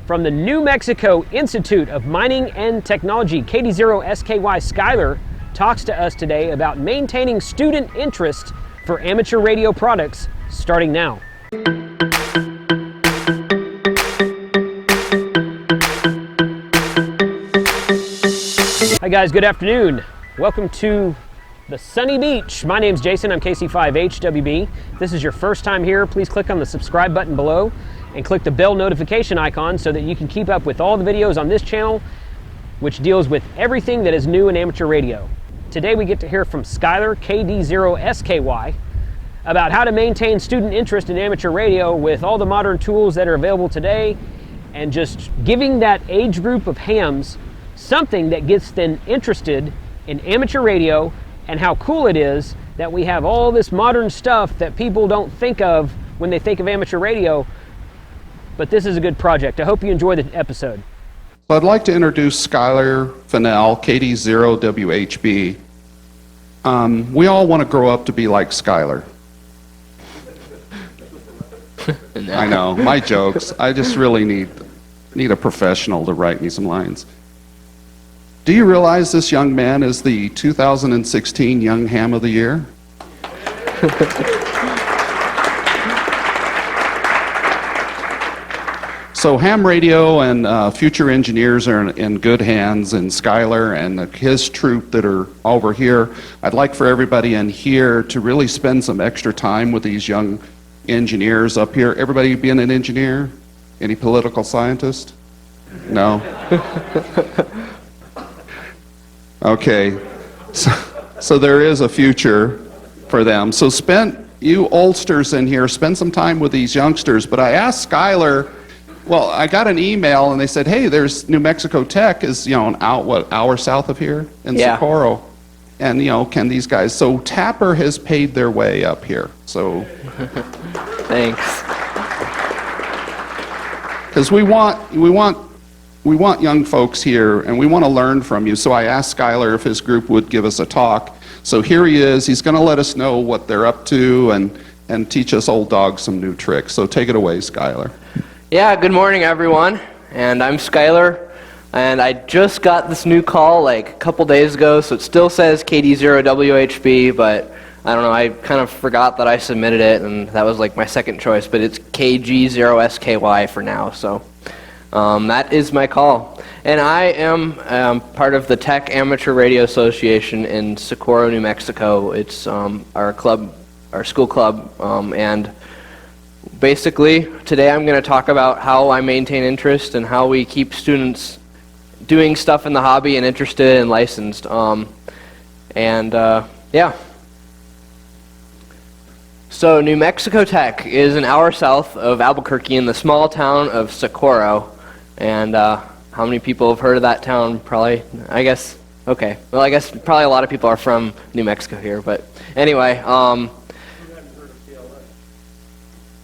From the New Mexico Institute of Mining and Technology, KD0SKY Skylar talks to us today about maintaining student interest for amateur radio products starting now. Hi guys, good afternoon. Welcome to the sunny beach. My name's Jason, I'm KC5HWB. If this is your first time here, please click on the subscribe button below and click the bell notification icon so that you can keep up with all the videos on this channel, which deals with everything that is new in amateur radio. Today we get to hear from Skylar, KD0SKY, about how to maintain student interest in amateur radio with all the modern tools that are available today, and just giving that age group of hams something that gets them interested in amateur radio, and how cool it is that we have all this modern stuff that people don't think of when they think of amateur radio. But this is a good project. I hope you enjoy the episode. So I'd like to introduce Skylar Fennell, KD0WHB. We all want to grow up to be like Skylar. I know, my jokes. I just really need a professional to write me some lines. Do you realize this young man is the 2016 Young Ham of the Year? So ham radio and future engineers are in good hands, and Skylar and his troop that are over here. I'd like for everybody in here to really spend some extra time with these young engineers up here. Everybody being an engineer? Any political scientist? No? Okay, so there is a future for them. So you oldsters in here, spend some time with these youngsters. But I asked Skylar, well, I got an email and they said, hey, there's New Mexico Tech is, an hour south of here in Socorro. And, can these guys, so TAPR has paid their way up here, so. Thanks. Because we want young folks here, and we want to learn from you. So I asked Skylar if his group would give us a talk. So here he is. He's going to let us know what they're up to and teach us old dogs some new tricks. So take it away, Skylar. Yeah, good morning, everyone. And I'm Skylar, and I just got this new call like a couple days ago, so it still says KD0WHB, but I don't know, I kind of forgot that I submitted it, and that was like my second choice, but it's KG0SKY for now, so that is my call. And I am part of the Tech Amateur Radio Association in Socorro, New Mexico. It's our school club, and basically today I'm going to talk about how I maintain interest and how we keep students doing stuff in the hobby and interested and licensed. Yeah. So New Mexico Tech is an hour south of Albuquerque in the small town of Socorro. And how many people have heard of that town? Probably, I guess, okay. Well, I guess probably a lot of people are from New Mexico here, but anyway.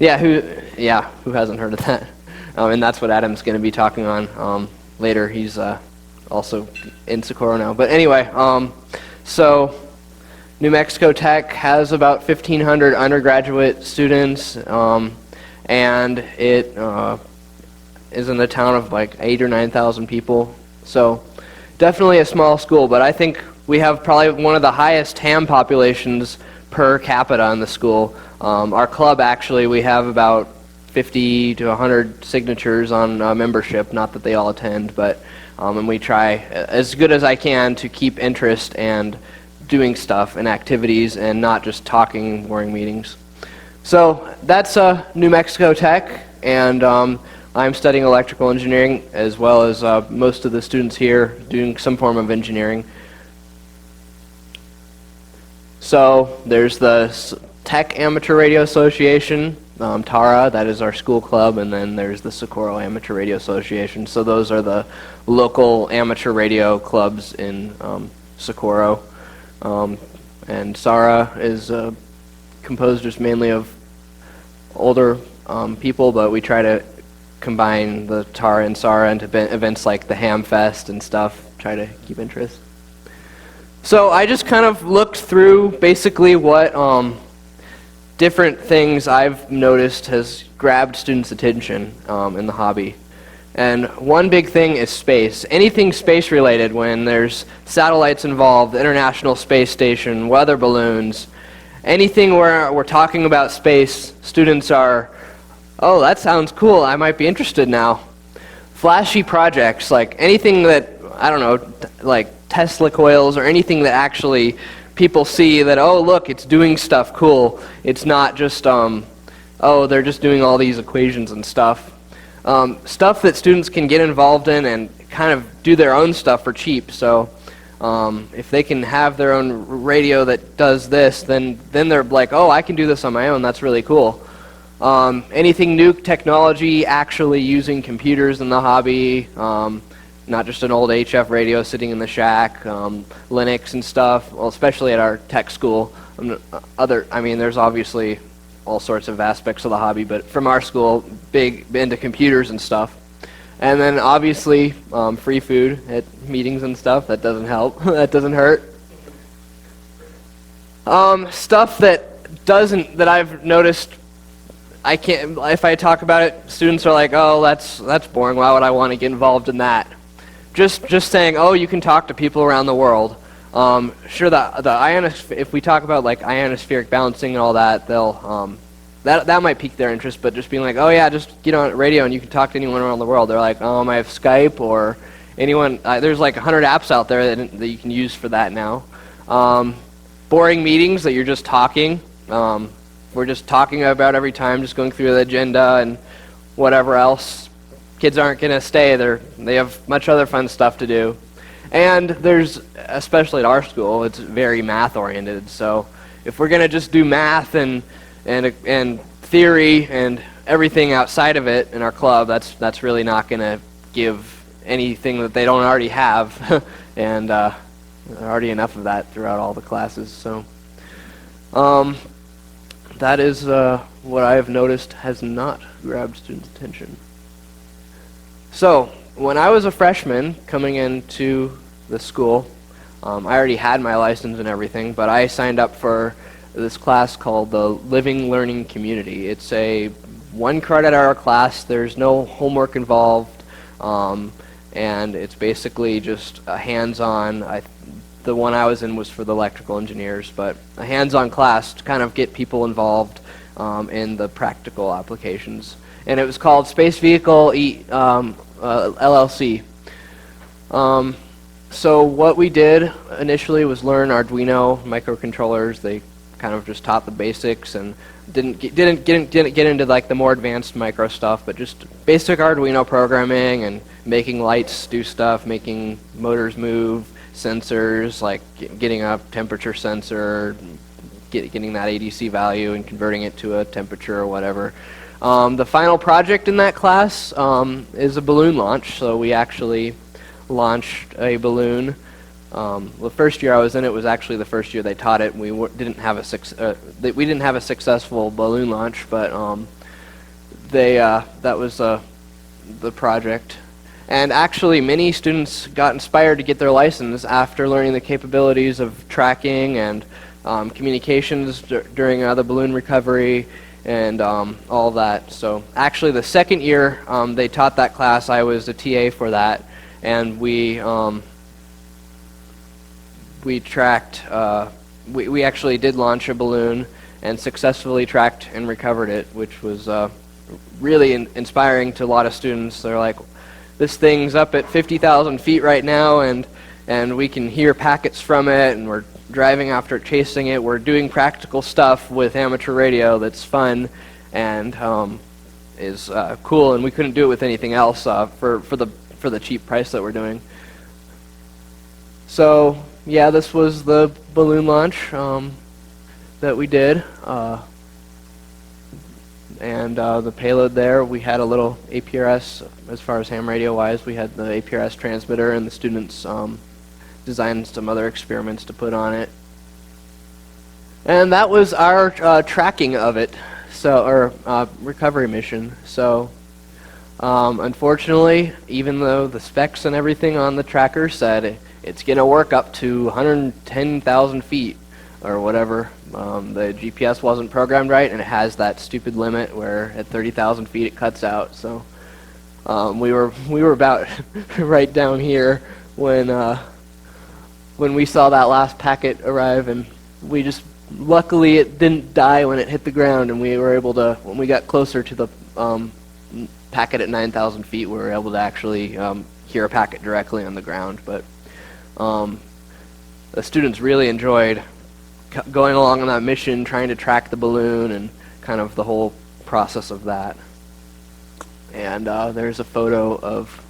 Who hasn't heard of that? And that's what Adam's going to be talking on later. He's also in Socorro now. But anyway, so New Mexico Tech has about 1,500 undergraduate students, and it is in a town of like 8,000 or 9,000 people. So definitely a small school, but I think we have probably one of the highest ham populations per capita in the school. Our club, actually, we have about 50 to 100 signatures on membership, not that they all attend, but and we try as good as I can to keep interest and doing stuff and activities and not just talking boring meetings. So that's New Mexico Tech, and I'm studying electrical engineering as well as most of the students here doing some form of engineering. So there's the Tech Amateur Radio Association, TARA, that is our school club, and then there's the Socorro Amateur Radio Association. So those are the local amateur radio clubs in Socorro. And SARA is composed just mainly of older people, but we try to combine the TARA and SARA into events like the Ham Fest and stuff, try to keep interest. So I just kind of looked through basically what different things I've noticed has grabbed students' attention in the hobby. And one big thing is space. Anything space related, when there's satellites involved, the International Space Station, weather balloons, anything where we're talking about space, students are, oh, that sounds cool, I might be interested now. Flashy projects, like anything that, I don't know, like Tesla coils or anything that actually people see that, oh, look, it's doing stuff cool. It's not just, oh, they're just doing all these equations and stuff. Stuff that students can get involved in and kind of do their own stuff for cheap. So if they can have their own radio that does this, then they're like, oh, I can do this on my own. That's really cool. Anything new technology, actually using computers in the hobby, not just an old HF radio sitting in the shack, Linux and stuff, well, especially at our tech school. There's obviously all sorts of aspects of the hobby, but from our school, big into computers and stuff. And then obviously free food at meetings and stuff. That doesn't help. That doesn't hurt. Stuff that I've noticed, I can't, if I talk about it, students are like, oh, that's boring. Why would I want to get involved in that? Just saying, oh, you can talk to people around the world. Sure, if we talk about like ionospheric balancing and all that, they'll that might pique their interest. But just being like, oh yeah, just get on radio and you can talk to anyone around the world. They're like, I have Skype or anyone. There's like 100 apps out there that you can use for that now. Boring meetings that you're just talking. We're just talking about every time, just going through the agenda and whatever else. Kids aren't going to stay. They have much other fun stuff to do. And there's, especially at our school, it's very math oriented. So if we're going to just do math and theory and everything outside of it in our club, that's really not going to give anything that they don't already have. And there are already enough of that throughout all the classes. So that is what I have noticed has not grabbed students' attention. So when I was a freshman coming into the school, I already had my license and everything, but I signed up for this class called the Living Learning Community. It's a 1 credit hour class. There's no homework involved, and it's basically just a hands-on. The one I was in was for the electrical engineers, but a hands-on class to kind of get people involved in the practical applications. And it was called Space Vehicle LLC. So what we did initially was learn Arduino microcontrollers. They kind of just taught the basics and didn't get into like the more advanced micro stuff, but just basic Arduino programming and making lights do stuff, making motors move, sensors, like getting a temperature sensor, getting that ADC value and converting it to a temperature or whatever. The final project in that class is a balloon launch. So we actually launched a balloon. The first year I was in it was actually the first year they taught it. We didn't have a successful balloon launch, but that was the project. And actually, many students got inspired to get their license after learning the capabilities of tracking and communications during the balloon recovery and all that. So actually, the second year they taught that class, I was a TA for that, and we tracked. We actually did launch a balloon and successfully tracked and recovered it, which was really inspiring to a lot of students. They're like, this thing's up at 50,000 feet right now, and we can hear packets from it, and we're driving after it, chasing it. We're doing practical stuff with amateur radio that's fun and is cool, and we couldn't do it with anything else for the cheap price that we're doing. So yeah, this was the balloon launch that we did. And the payload there, we had a little APRS, as far as ham radio wise, we had the APRS transmitter, and the students designed some other experiments to put on it. And that was our tracking of it, recovery mission. So unfortunately, even though the specs and everything on the tracker said it's going to work up to 110,000 feet or whatever, the GPS wasn't programmed right, and it has that stupid limit where at 30,000 feet it cuts out. So We were about right down here when we saw that last packet arrive, and we just luckily it didn't die when it hit the ground, and we were able to, when we got closer to the packet at 9,000 feet, we were able to actually hear a packet directly on the ground. But the students really enjoyed going along on that mission, trying to track the balloon and kind of the whole process of that. And there's a photo of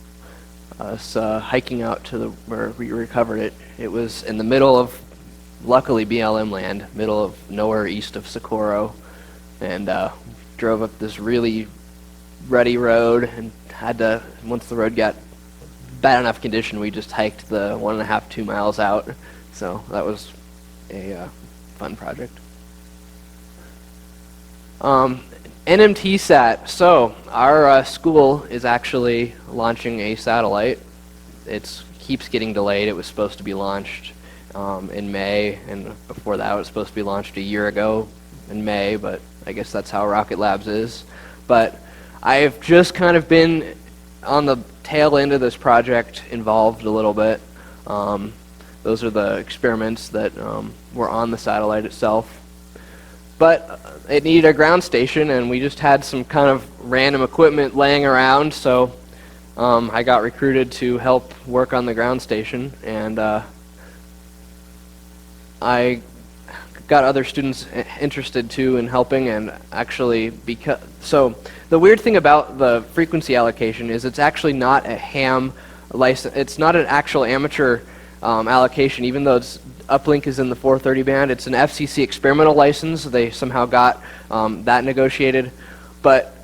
us hiking out to where we recovered it. It was in the middle of, luckily, BLM land, middle of nowhere east of Socorro, and drove up this really rutty road and had to, once the road got bad enough condition, we just hiked the 1.5, 2 miles out. So that was a fun project. NMTSat. So our school is actually launching a satellite. It keeps getting delayed. It was supposed to be launched in May, and before that it was supposed to be launched a year ago in May, but I guess that's how Rocket Labs is. But I've just kind of been on the tail end of this project, involved a little bit. Those are the experiments that were on the satellite itself. But it needed a ground station, and we just had some kind of random equipment laying around, so I got recruited to help work on the ground station, and I got other students interested too in helping, and actually, so the weird thing about the frequency allocation is it's actually not a ham license. It's not an actual amateur allocation, even though uplink is in the 430 band. It's an FCC experimental license. They somehow got that negotiated, but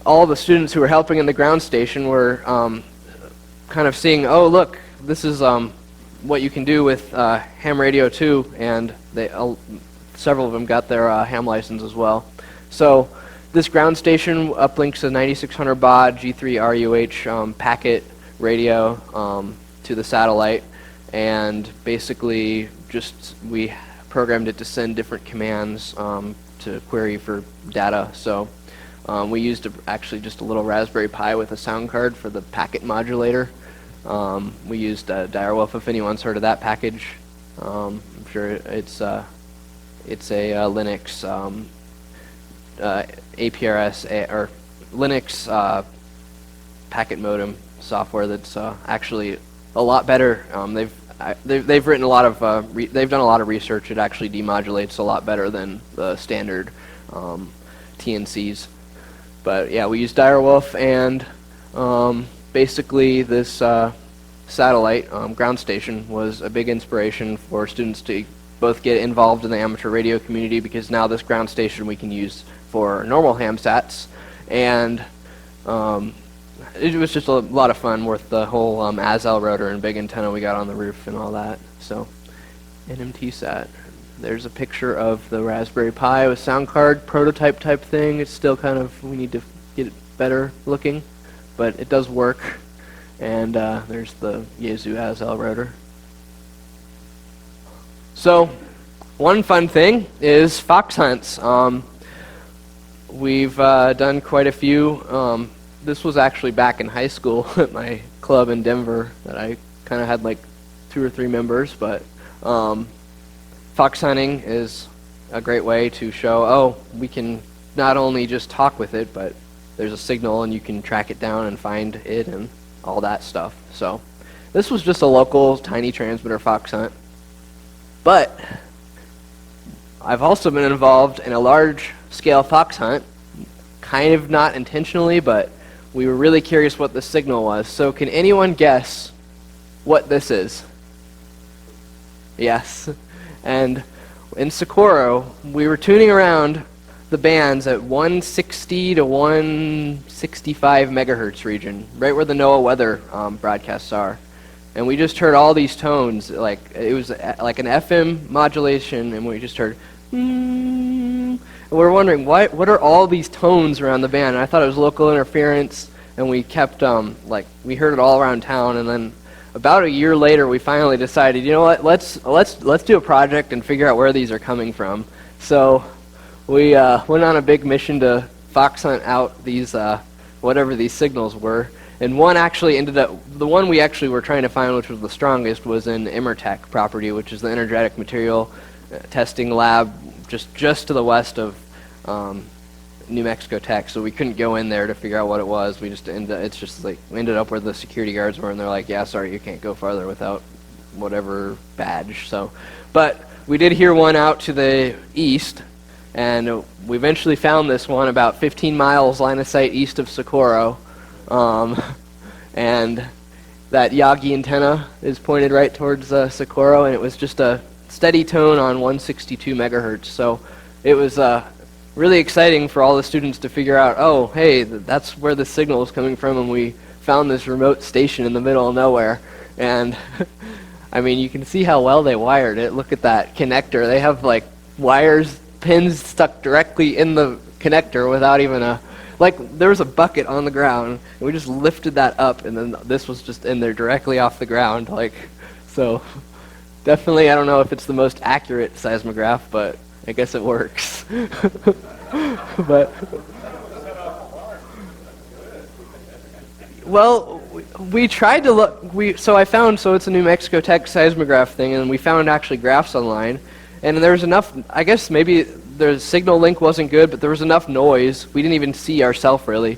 all the students who were helping in the ground station were kind of seeing, oh look, this is what you can do with ham radio too, and several of them got their ham license as well. So this ground station uplinks a 9600 baud G3 RUH packet radio to the satellite, and basically just we programmed it to send different commands to query for data. So we used actually just a little Raspberry Pi with a sound card for the packet modulator. We used Direwolf, if anyone's heard of that package. I'm sure it's a Linux APRS or Linux packet modem software that's actually a lot better. They've written a lot of they've done a lot of research. It actually demodulates a lot better than the standard TNCs. But yeah, we use Direwolf, and basically this satellite ground station was a big inspiration for students to both get involved in the amateur radio community, because now this ground station we can use for normal hamsats, and it was just a lot of fun with the whole ASL rotor and big antenna we got on the roof and all that. So NMTSat. There's a picture of the Raspberry Pi with sound card prototype type thing. It's still kind of, we need to get it better looking, but it does work. And there's the Yaesu ASL rotor. So one fun thing is fox hunts. We've done quite a few. This was actually back in high school at my club in Denver that I kind of had like 2 or 3 members, but fox hunting is a great way to show, oh, we can not only just talk with it, but there's a signal and you can track it down and find it and all that stuff. So this was just a local tiny transmitter fox hunt. But I've also been involved in a large scale fox hunt, kind of not intentionally, but we were really curious what the signal was. So can anyone guess what this is? Yes. And in Socorro, we were tuning around the bands at 160 to 165 megahertz region, right where the NOAA weather broadcasts are. And we just heard all these tones, like it was like an FM modulation, and we just heard, and we're wondering, what are all these tones around the band? And I thought it was local interference, and we kept, we heard it all around town, and then about a year later, we finally decided, you know what, let's do a project and figure out where these are coming from. So we went on a big mission to fox hunt out these, whatever these signals were, And one actually ended up, the one we actually were trying to find, which was the strongest, was in Immertech property, which is the energetic material testing lab just to the west of New Mexico Tech. So we couldn't go in there to figure out what it was. We just we ended up where the security guards were, and they're like, yeah, sorry, you can't go farther without whatever badge. So, but we did hear one out to the east, and we eventually found this one about 15 miles line of sight east of Socorro. And that Yagi antenna is pointed right towards Socorro, and it was just a steady tone on 162 megahertz. So it was really exciting for all the students to figure out, oh, hey, that's where the signal is coming from, and we found this remote station in the middle of nowhere. And I mean, you can see how well they wired it. Look at that connector. They have like pins stuck directly in the connector without even there was a bucket on the ground, and we just lifted that up, and then this was just in there directly off the ground. So definitely, I don't know if it's the most accurate seismograph, but I guess it works. But well, we tried to look. So it's a New Mexico Tech seismograph thing, and we found actually graphs online, and there was enough. I guess maybe the signal link wasn't good, but there was enough noise. We didn't even see ourselves really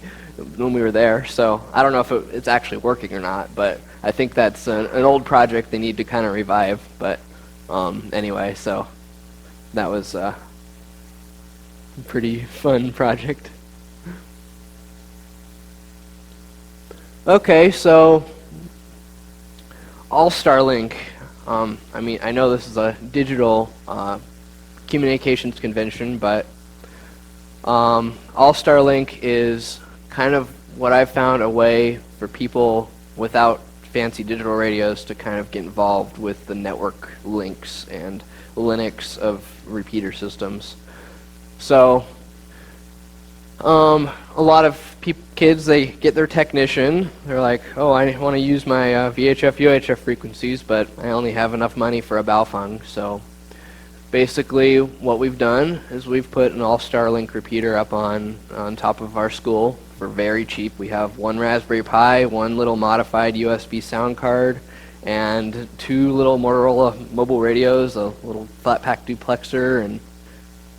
when we were there. So I don't know if it's actually working or not, but I think that's an old project they need to kind of revive. But anyway, so that was a pretty fun project. Okay, so AllStarLink. I mean, I know this is a digital communications convention, but AllStarLink is kind of what I've found a way for people without fancy digital radios to kind of get involved with the network links and Linux of repeater systems. So a lot of kids, they get their technician, they're like, oh, I want to use my VHF, UHF frequencies, but I only have enough money for a Baofeng. So basically what we've done is we've put an AllStarLink repeater up on top of our school for very cheap. We have one Raspberry Pi, one little modified USB sound card, and two little Motorola mobile radios, a little flat pack duplexer, and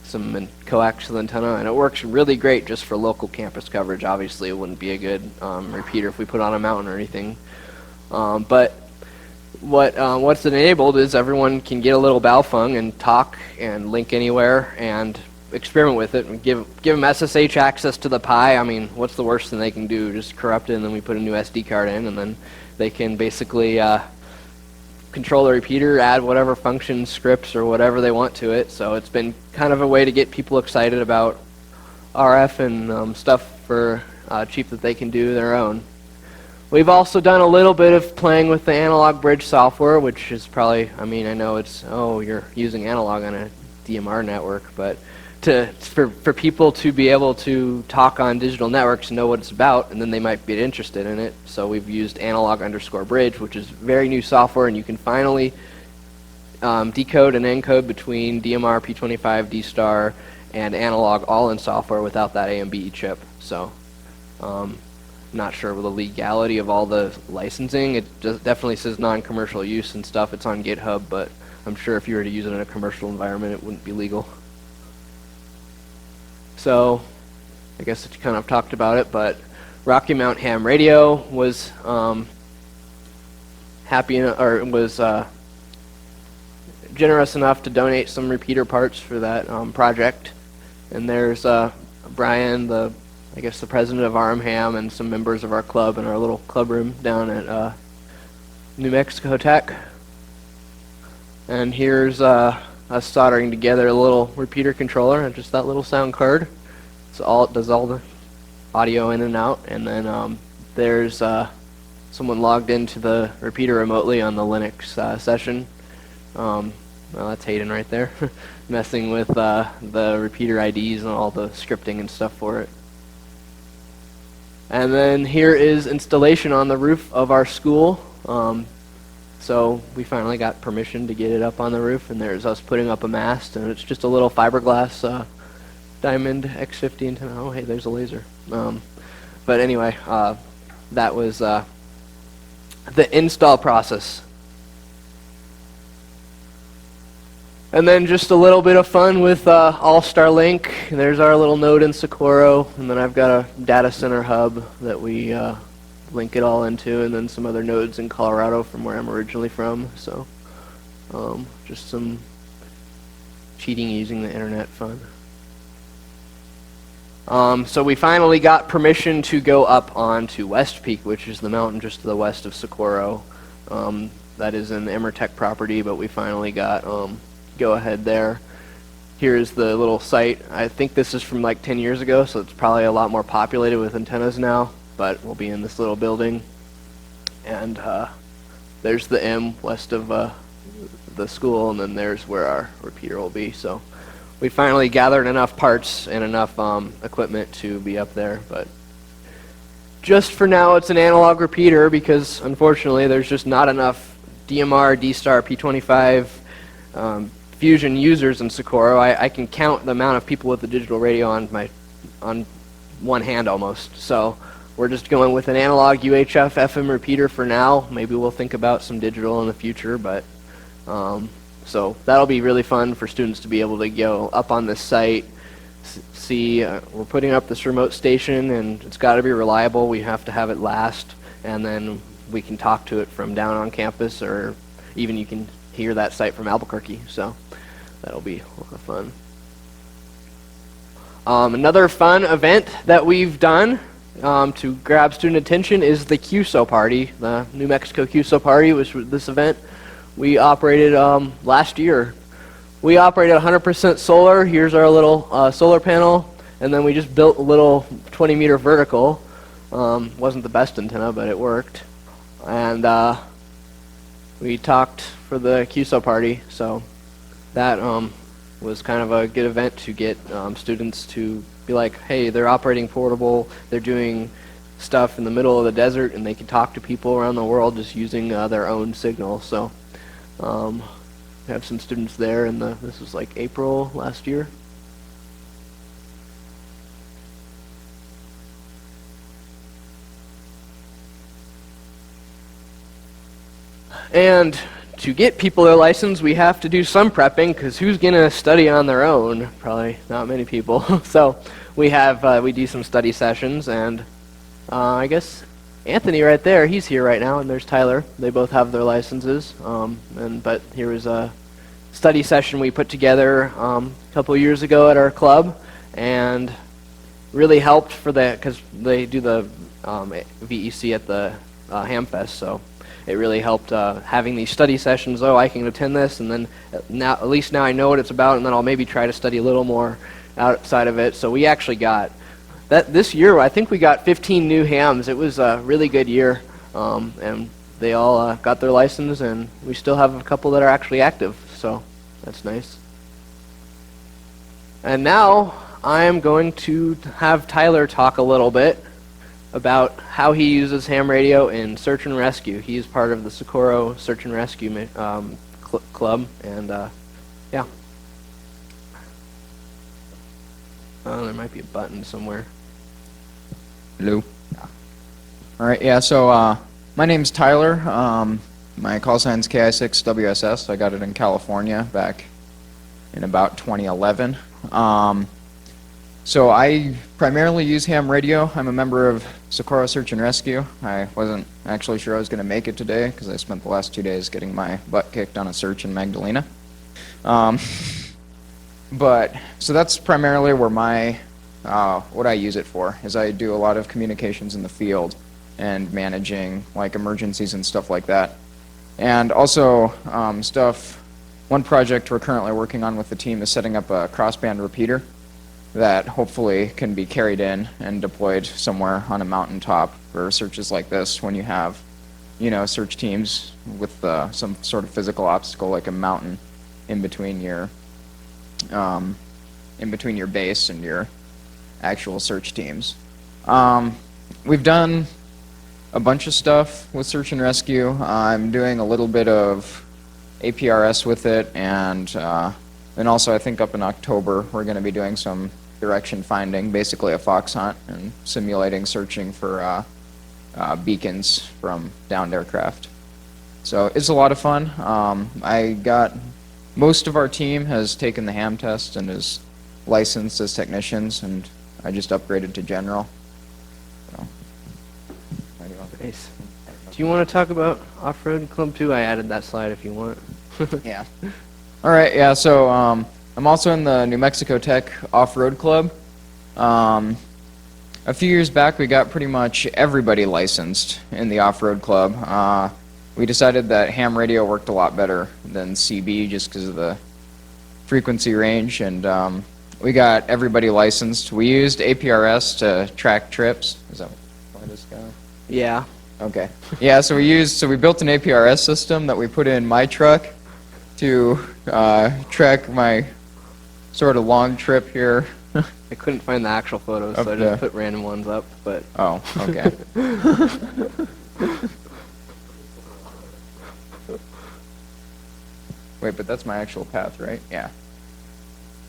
some coaxial antenna, and it works really great just for local campus coverage. Obviously, it wouldn't be a good repeater if we put on a mountain or anything. But what's enabled is everyone can get a little Baofeng and talk and link anywhere and experiment with it and give them SSH access to the Pi. I mean, what's the worst thing they can do? Just corrupt it, and then we put a new SD card in, and then they can basically control the repeater, add whatever functions, scripts, or whatever they want to it. So it's been kind of a way to get people excited about RF and stuff for cheap that they can do their own. We've also done a little bit of playing with the analog bridge software, which is probably, I mean, I know it's, oh, you're using analog on a DMR network, but for people to be able to talk on digital networks and know what it's about, and then they might be interested in it. So we've used analog_bridge, which is very new software, and you can finally decode and encode between DMR, P25, D-Star, and analog all in software without that AMBE chip. So not sure with the legality of all the licensing. It definitely says non-commercial use and stuff. It's on GitHub, but I'm sure if you were to use it in a commercial environment, it wouldn't be legal. So I guess I kind of talked about it, but Rocky Mount Ham Radio was generous enough to donate some repeater parts for that project. And there's Brian, I guess the president of RMHAM, and some members of our club in our little club room down at New Mexico Tech. And here's us soldering together a little repeater controller and just that little sound card. So it does all the audio in and out. And then there's someone logged into the repeater remotely on the Linux session. Well, that's Hayden right there, messing with the repeater IDs and all the scripting and stuff for it. And then here is installation on the roof of our school. So we finally got permission to get it up on the roof, and there's us putting up a mast, and it's just a little fiberglass Diamond X50 antenna. Oh, hey, there's a laser. But anyway, that was the install process. And then just a little bit of fun with AllStarLink. There's our little node in Socorro, and then I've got a data center hub that we link it all into, and then some other nodes in Colorado from where I'm originally from. So just some cheating using the internet fun. So we finally got permission to go up onto West Peak, which is the mountain just to the west of Socorro. That is an Emmertech property, but we finally got go ahead there. Here's the little site. I think this is from like 10 years ago, so it's probably a lot more populated with antennas now, but we'll be in this little building. And there's the M west of the school, and then there's where our repeater will be. So we finally gathered enough parts and enough equipment to be up there, but just for now it's an analog repeater because unfortunately there's just not enough DMR, D-Star, P25 Fusion users in Socorro. I can count the amount of people with the digital radio on one hand almost. So we're just going with an analog UHF FM repeater for now. Maybe we'll think about some digital in the future, but so that'll be really fun for students to be able to go up on this site, see we're putting up this remote station, and it's got to be reliable. We have to have it last, and then we can talk to it from down on campus, or even you can hear that site from Albuquerque. So that'll be a lot of fun. Another fun event that we've done to grab student attention is the QSO party. The New Mexico QSO party was this event we operated last year. We operated 100% solar. Here's our little solar panel, and then we just built a little 20-meter vertical. Wasn't the best antenna, but it worked. And we talked for the QSO party, so that was kind of a good event to get students to be like, hey, they're operating portable, they're doing stuff in the middle of the desert, and they can talk to people around the world just using their own signal. So we have some students there, and this was like April last year. And to get people their license, we have to do some prepping, because who's going to study on their own? Probably not many people. So we do some study sessions, and I guess Anthony right there, he's here right now, and there's Tyler. They both have their licenses. But here was a study session we put together a couple years ago at our club, and really helped for that, because they do the VEC at the Hamfest, so it really helped having these study sessions. Oh, I can attend this, and then now at least now I know what it's about, and then I'll maybe try to study a little more outside of it. So we actually got that this year. I think we got 15 new hams. It was a really good year, and they all got their license, and we still have a couple that are actually active. So that's nice. And now I'm going to have Tyler talk a little bit about how he uses ham radio in search and rescue. He's part of the Socorro Search and Rescue Club, and yeah. There might be a button somewhere. Hello. All right, yeah, so my name's Tyler. My call sign's KI6WSS. I got it in California back in about 2011. So I primarily use ham radio. I'm a member of Socorro Search and Rescue. I wasn't actually sure I was going to make it today because I spent the last 2 days getting my butt kicked on a search in Magdalena. But so that's primarily where my what I use it for, is I do a lot of communications in the field and managing like emergencies and stuff like that. And also one project we're currently working on with the team is setting up a crossband repeater that hopefully can be carried in and deployed somewhere on a mountaintop for searches like this, when you have, search teams with some sort of physical obstacle like a mountain in between your base and your actual search teams. We've done a bunch of stuff with search and rescue. I'm doing a little bit of APRS with it, and then also I think up in October we're going to be doing some direction finding, basically a fox hunt, and simulating searching for beacons from downed aircraft. So it's a lot of fun. Most of our team has taken the ham test and is licensed as technicians, and I just upgraded to general. So, Nice. Do you want to talk about Off-Road Club too? I added that slide if you want. Yeah. All right. Yeah. So I'm also in the New Mexico Tech Off-Road Club. A few years back, we got pretty much everybody licensed in the Off-Road Club. We decided that ham radio worked a lot better than CB just because of the frequency range, and we got everybody licensed. We used APRS to track trips. Is that what this guy? Yeah. Okay. Yeah, so we built an APRS system that we put in my truck to track my sort of long trip here. I couldn't find the actual photos, so I just put random ones up, but... Oh, okay. Wait, but that's my actual path, right? Yeah.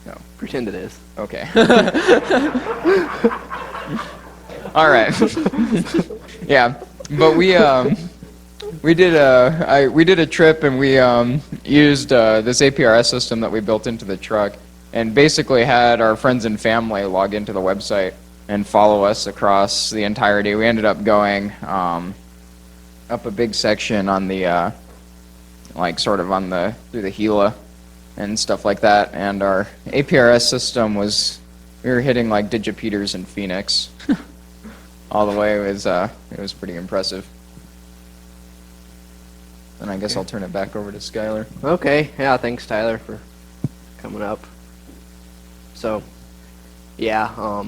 No. Pretend it is. Okay. All right. Yeah, but we did a trip, and we used this APRS system that we built into the truck, and basically had our friends and family log into the website and follow us across the entirety. We ended up going up a big section on the through the Gila and stuff like that, and our APRS system we were hitting like digipeters in Phoenix all the way. It was pretty impressive. And I guess I'll turn it back over to Skylar. Okay, yeah, thanks Tyler for coming up. So, yeah,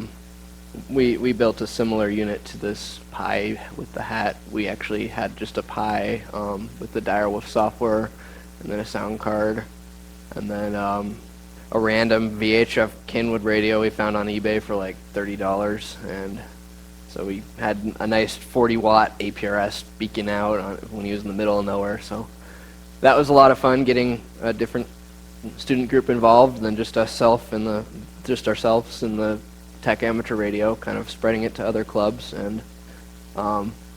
we built a similar unit to this Pi with the hat. We actually had just a Pi with the Direwolf software, and then a sound card, and then a random VHF Kenwood radio we found on eBay for like $30, and so we had a nice 40-watt APRS beacon out when he was in the middle of nowhere. So that was a lot of fun, getting a different student group involved than just ourselves in the tech amateur radio, kind of spreading it to other clubs. And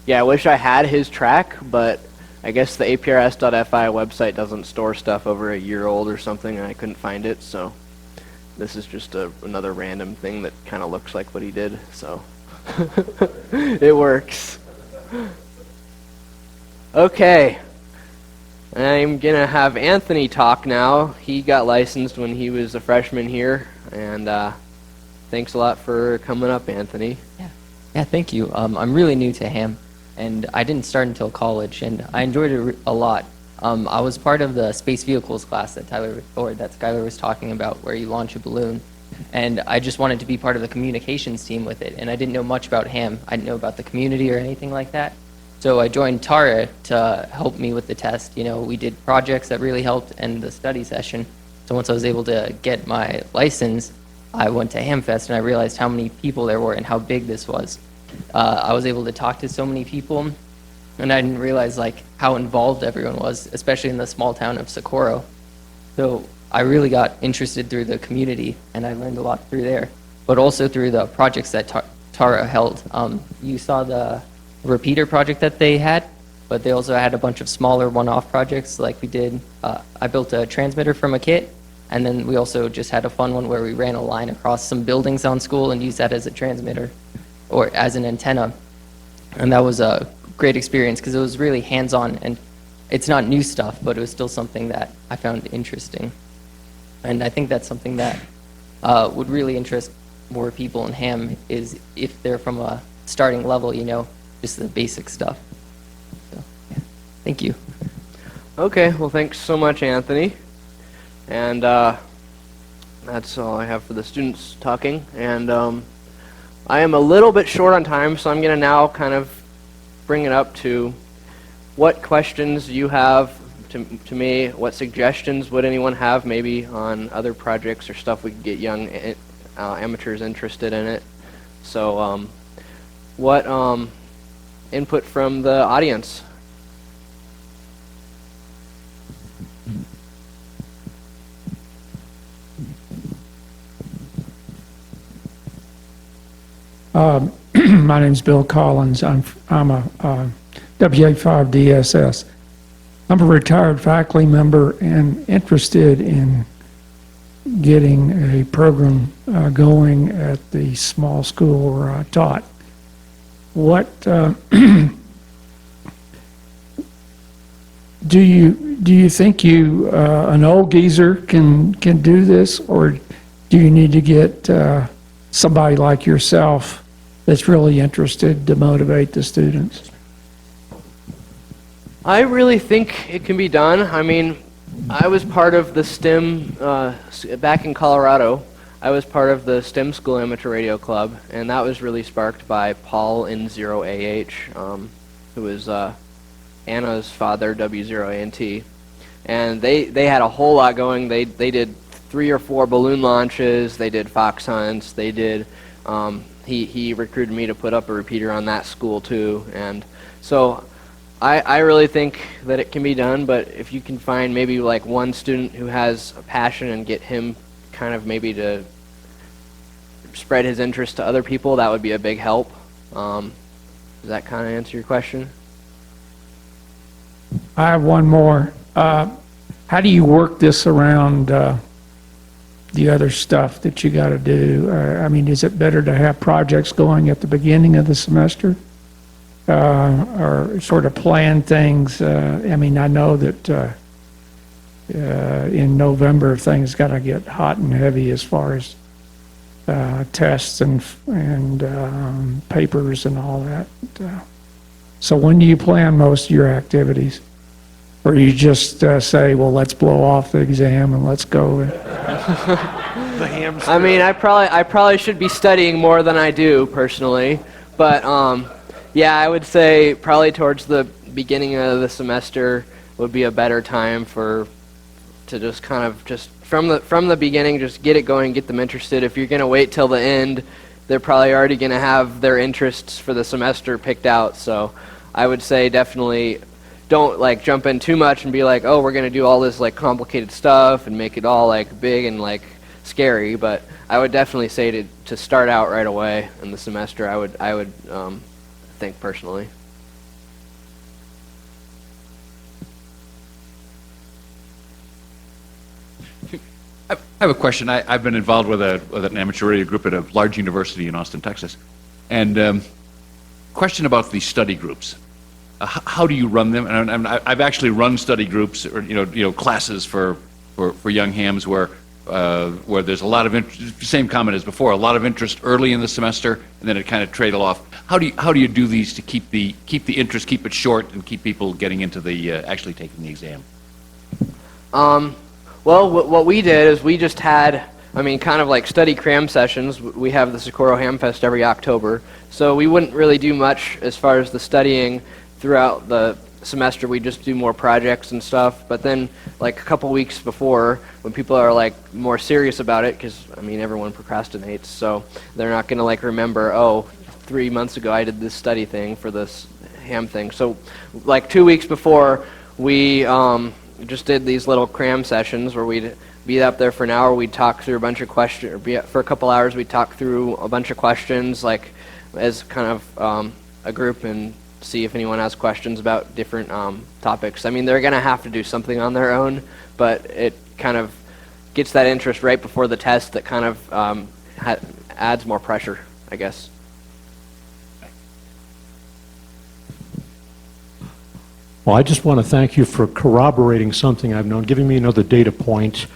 yeah, I wish I had his track, but I guess the APRS.fi website doesn't store stuff over a year old or something, and I couldn't find it. So this is just another random thing that kind of looks like what he did. So it works. Okay. I'm going to have Anthony talk now. He got licensed when he was a freshman here, and thanks a lot for coming up, Anthony. Yeah, thank you. I'm really new to ham, and I didn't start until college, and I enjoyed it a lot. I was part of the space vehicles class that Skylar was talking about, where you launch a balloon, and I just wanted to be part of the communications team with it, and I didn't know much about ham. I didn't know about the community or anything like that. So I joined Tara to help me with the test. You know, we did projects that really helped, and the study session. So once I was able to get my license, I went to Hamfest, and I realized how many people there were and how big this was. I was able to talk to so many people, and I didn't realize like how involved everyone was, especially in the small town of Socorro. So I really got interested through the community, and I learned a lot through there, but also through the projects that Tara held. You saw the repeater project that they had, but they also had a bunch of smaller one-off projects like we did. I built a transmitter from a kit, and then we also just had a fun one where we ran a line across some buildings on school and used that as a transmitter or as an antenna. And that was a great experience because it was really hands-on, and it's not new stuff, but it was still something that I found interesting. And I think that's something that would really interest more people in ham, is if they're from a starting level, you know, just the basic stuff. So, yeah. Thank you. Okay, well, thanks so much, Anthony. And that's all I have for the students talking. And I am a little bit short on time, so I'm going to now kind of bring it up to what questions you have to me, what suggestions would anyone have maybe on other projects or stuff we could get young amateurs interested in it. So what input from the audience? My name's Bill Collins. I'm a WA5 DSS. I'm a retired faculty member and interested in getting a program going at the small school where I taught. What do you think an old geezer can do this, or do you need to get somebody like yourself that's really interested to motivate the students? I really think it can be done. I mean, I was part of the STEM, back in Colorado, I was part of the STEM School Amateur Radio Club, and that was really sparked by Paul N0AH, who was Anna's father, W0ANT. And they had a whole lot going. They did 3 or 4 balloon launches, they did fox hunts, they did, he recruited me to put up a repeater on that school too. And so I really think that it can be done, but if you can find maybe like one student who has a passion and get him kind of maybe to spread his interest to other people, that would be a big help. Does that kind of answer your question? I have one more. How do you work this around the other stuff that you got to do? I mean, is it better to have projects going at the beginning of the semester? Or sort of plan things? I mean, I know that in November things got to get hot and heavy as far as tests and papers and all that. So when do you plan most of your activities? Or you just say, well, let's blow off the exam and let's go? I mean, I probably should be studying more than I do personally, but yeah, I would say probably towards the beginning of the semester would be a better time to just kind of just from the beginning, just get it going, get them interested. If you're going to wait till the end, they're probably already going to have their interests for the semester picked out. So I would say definitely don't like jump in too much and be like, oh, we're going to do all this like complicated stuff and make it all like big and like scary. But I would definitely say to start out right away in the semester. I would think personally. I have a question. I've been involved with an amateur radio group at a large university in Austin, Texas, and question about these study groups. How do you run them? And I've actually run study groups, or classes for young hams where there's a lot of same comment as before, a lot of interest early in the semester, and then it kind of trail off. How do you do these to keep the interest, keep it short, and keep people getting into the actually taking the exam? Well, what we did is we just had, kind of like study cram sessions. We have the Socorro Ham Fest every October, so we wouldn't really do much as far as the studying throughout the semester. We just do more projects and stuff. But then, like a couple weeks before, when people are like more serious about it, because everyone procrastinates, so they're not gonna like remember, oh, 3 months ago I did this study thing for this ham thing. So, like 2 weeks before, we just did these little cram sessions where we'd be up there for an hour. We'd talk through a bunch of questions, or for a couple hours. We'd talk through a bunch of questions, like as kind of a group, and see if anyone has questions about different topics. They're going to have to do something on their own, but it kind of gets that interest right before the test that kind of adds more pressure, I guess. Well, I just want to thank you for corroborating something I've known, giving me another data point.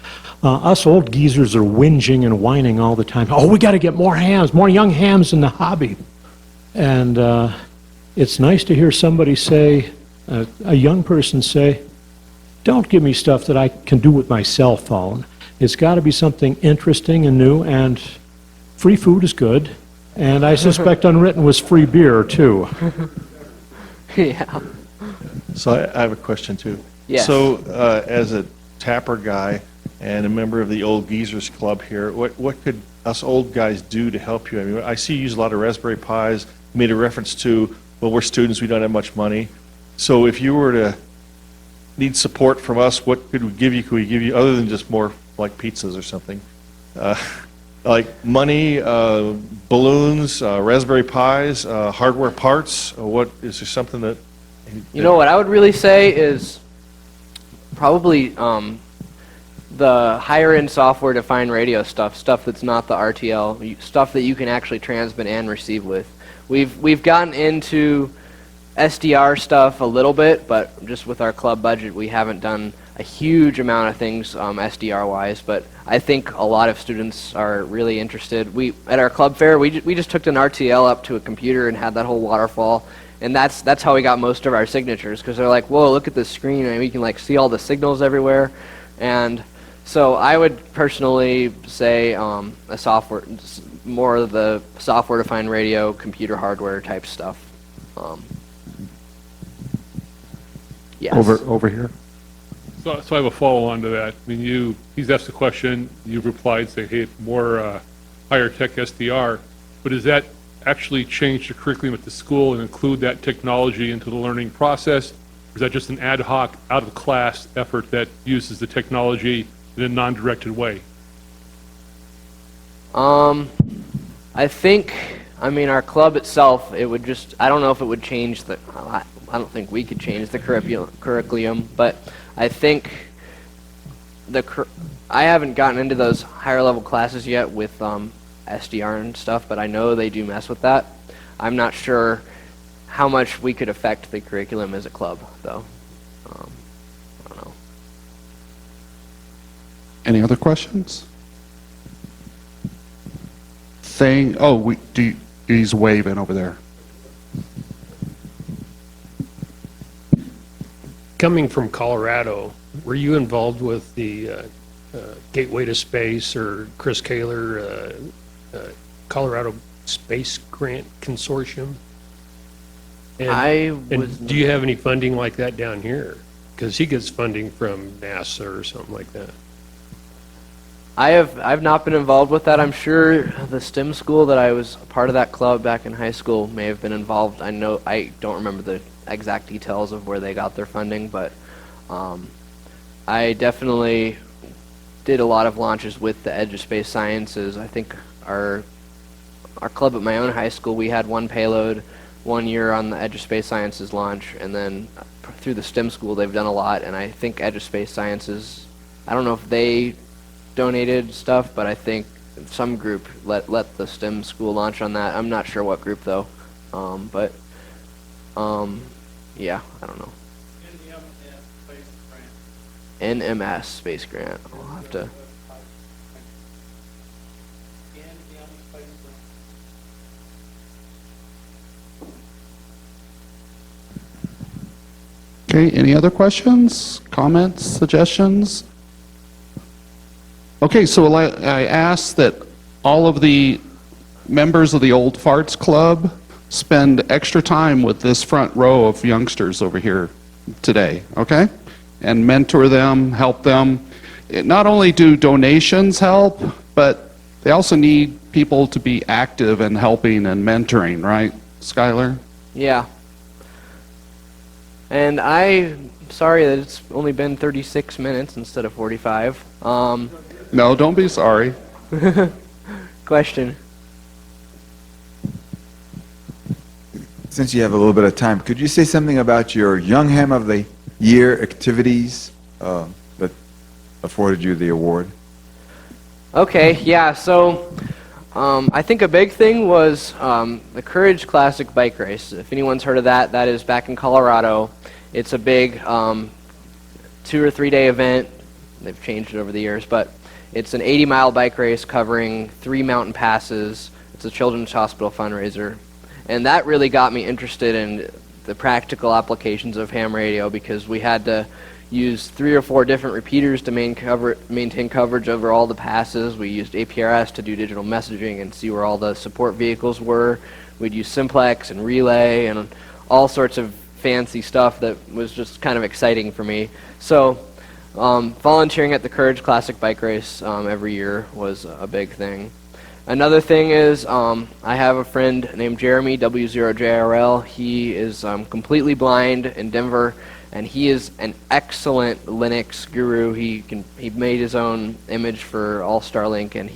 Us old geezers are whinging and whining all the time. Oh, we got to get more hams, more young hams in the hobby. And it's nice to hear somebody say, a young person say, don't give me stuff that I can do with my cell phone. It's got to be something interesting and new, and free food is good. And I suspect unwritten was free beer, too. Yeah. So I have a question, too. Yes. So as a TAPR guy and a member of the Old Geezers Club here, what could us old guys do to help you? I see you use a lot of Raspberry Pis. You made a reference to, well, we're students, we don't have much money. So if you were to need support from us, what could we give you? Could we give you, other than just more like pizzas or something? like money, balloons, Raspberry Pis, hardware parts? Or what, is there something that? You know what I would really say is probably the higher end software defined radio stuff that's not the RTL, stuff that you can actually transmit and receive with. We've gotten into SDR stuff a little bit, but just with our club budget, we haven't done a huge amount of things SDR wise, but I think a lot of students are really interested. At our club fair, we just took an RTL up to a computer and had that whole waterfall. And that's how we got most of our signatures, because they're like, whoa, look at this screen, and we can like see all the signals everywhere. And so I would personally say more of the software-defined radio, computer hardware type stuff. Yes. Over here. So I have a follow-on to that. I mean, he's asked the question, you've replied, say, hey, more higher tech SDR, but does that actually change the curriculum at the school and include that technology into the learning process? Or is that just an ad hoc, out-of-class effort that uses the technology in a non-directed way? I think, our club itself, it would just, I don't know if it would change I don't think we could change the curriculum, but I think I haven't gotten into those higher level classes yet with SDR and stuff, but I know they do mess with that. I'm not sure how much we could affect the curriculum as a club, though. I don't know. Any other questions? He's waving over there. Coming from Colorado, were you involved with the Gateway to Space or Chris Kaler Colorado Space Grant Consortium? And do you have any funding like that down here? Because he gets funding from NASA or something like that. I've not been involved with that. I'm sure the STEM school that I was a part of that club back in high school may have been involved. I don't remember the exact details of where they got their funding, but I definitely did a lot of launches with the Edge of Space Sciences. I think our club at my own high school, we had one payload 1 year on the Edge of Space Sciences launch, and then through the STEM school they've done a lot, and I think Edge of Space Sciences, I don't know if they donated stuff, but I think some group let the STEM school launch on that. I'm not sure what group though, yeah, I don't know. NMS Space Grant. I'll have to. Okay, any other questions, comments, suggestions? Okay, so I ask that all of the members of the Old Farts Club spend extra time with this front row of youngsters over here today, okay? And mentor them, help them. Not only do donations help, but they also need people to be active and helping and mentoring, right, Skylar? Yeah. And I'm sorry that it's only been 36 minutes instead of 45. No, don't be sorry. Question. Since you have a little bit of time, could you say something about your Young Ham of the Year activities that afforded you the award? Okay, yeah, so I think a big thing was the Courage Classic Bike Race. If anyone's heard of that, that is back in Colorado. It's a big 2 or 3 day event. They've changed it over the years, but it's an 80-mile bike race covering 3 mountain passes. It's a Children's Hospital fundraiser. And that really got me interested in the practical applications of ham radio, because we had to use 3 or 4 different repeaters to maintain coverage over all the passes. We used APRS to do digital messaging and see where all the support vehicles were. We'd use simplex and relay and all sorts of fancy stuff that was just kind of exciting for me. So volunteering at the Courage Classic Bike Race every year was a big thing. Another thing is I have a friend named Jeremy, W0JRL. He is completely blind in Denver, and he is an excellent Linux guru. He made his own image for AllStarLink, and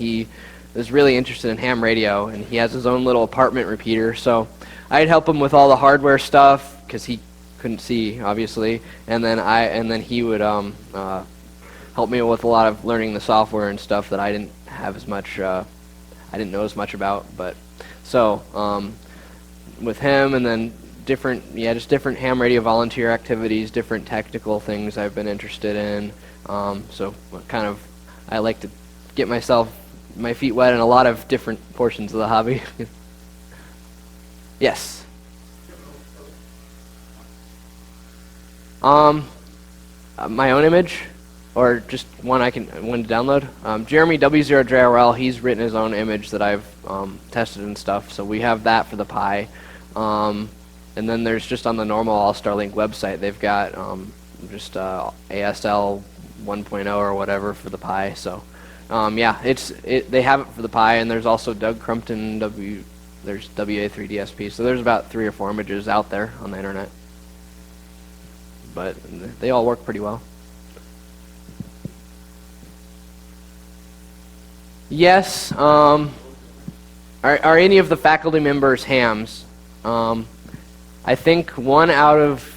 is really interested in ham radio, and he has his own little apartment repeater. So I'd help him with all the hardware stuff because he couldn't see, obviously, and then he would help me with a lot of learning the software and stuff that I didn't have as much. I didn't know as much about, but so with him, and then just different ham radio volunteer activities, different technical things I've been interested in. So I like to get my feet wet in a lot of different portions of the hobby. Yes. My own image, or just one to download. Jeremy W0JRL, he's written his own image that I've tested and stuff, so we have that for the Pi. And then there's just on the normal AllStarLink website, they've got just ASL 1.0 or whatever for the Pi. So yeah, they have it for the Pi, and there's also Doug Crumpton there's WA3DSP. So there's about 3 or 4 images out there on the internet, but they all work pretty well. Yes. Are any of the faculty members hams? I think 1 out of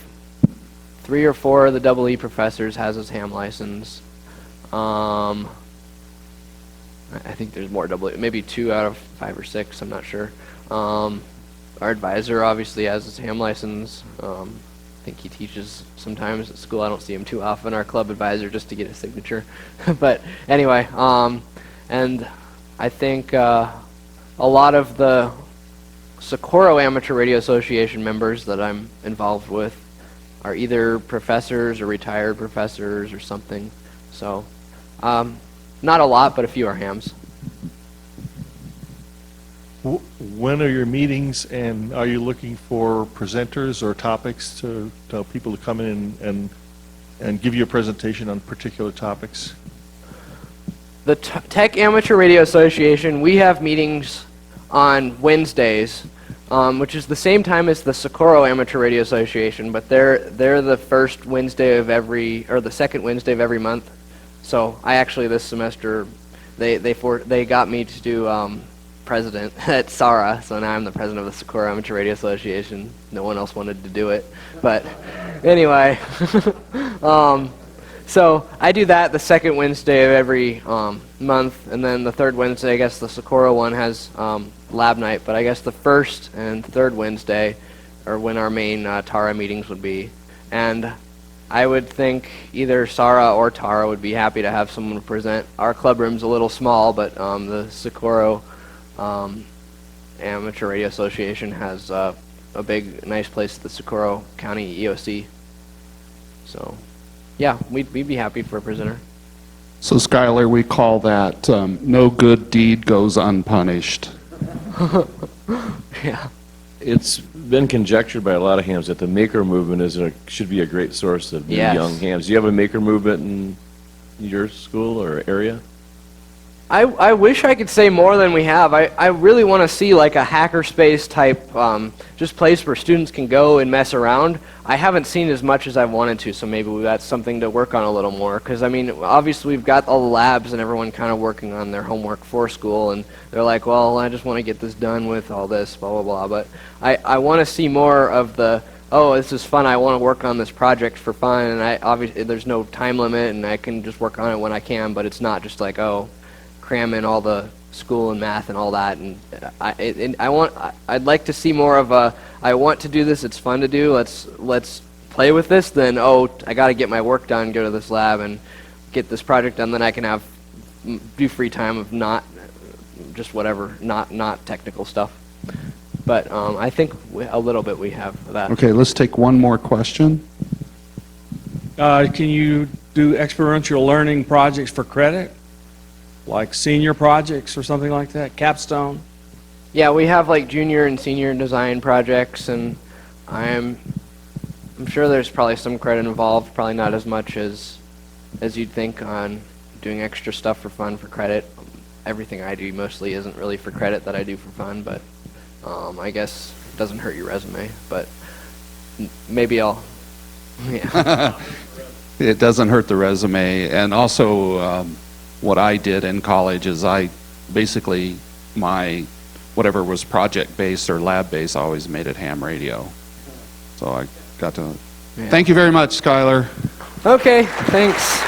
3 or 4 of the EE professors has his ham license. I think there's more maybe 2 out of 5 or 6, I'm not sure. Our advisor obviously has his ham license. I think he teaches sometimes at school. I don't see him too often, our club advisor, just to get his signature. But anyway, and I think a lot of the Socorro Amateur Radio Association members that I'm involved with are either professors or retired professors or something. So not a lot, but a few are hams. When are your meetings, and are you looking for presenters or topics to tell people to come in and give you a presentation on particular topics? The Tech Amateur Radio Association, we have meetings on Wednesdays, which is the same time as the Socorro Amateur Radio Association, but they're the first Wednesday of the second Wednesday of every month. So I actually this semester they got me to do president at SARA, so now I'm the president of the Socorro Amateur Radio Association. No one else wanted to do it, but anyway. So I do that the second Wednesday of every month, and then the third Wednesday, I guess the Socorro one has lab night, but I guess the first and third Wednesday are when our main TARA meetings would be. And I would think either SARA or TARA would be happy to have someone present. Our club room's a little small, but the Socorro Amateur Radio Association has a big, nice place at the Socorro County EOC. So yeah, we'd be happy for a presenter. So Skylar, we call that no good deed goes unpunished. Yeah. It's been conjectured by a lot of hams that the maker movement should be a great source of new young hams. Do you have a maker movement in your school or area? I wish I could say more than we have. I really want to see like a hackerspace type, just place where students can go and mess around. I haven't seen as much as I wanted to, so maybe that's something to work on a little more. Because I mean, obviously we've got all the labs and everyone kind of working on their homework for school, and they're like, well, I just want to get this done with all this, blah blah blah. But I want to see more of the, oh, this is fun, I want to work on this project for fun, and obviously there's no time limit, and I can just work on it when I can. But it's not just like, oh, cram in all the school and math and all that, and I'd like to see more of a, I want to do this, it's fun to do, let's play with this, than, oh, I got to get my work done, go to this lab and get this project done, then I can do free time of not just whatever, not technical stuff. But I think a little bit we have that. Okay, let's take one more question. Can you do experiential learning projects for credit? Like senior projects or something like that, capstone? Yeah, we have like junior and senior design projects, and I'm sure there's probably some credit involved, probably not as much as you'd think on doing extra stuff for fun for credit. Everything I do mostly isn't really for credit that I do for fun, but I guess it doesn't hurt your resume, but maybe I'll, yeah. It doesn't hurt the resume, and also what I did in college is I basically my whatever was project-based or lab-based, I always made it ham radio. So I got to... Yeah. Thank you very much, Skylar. Okay, thanks.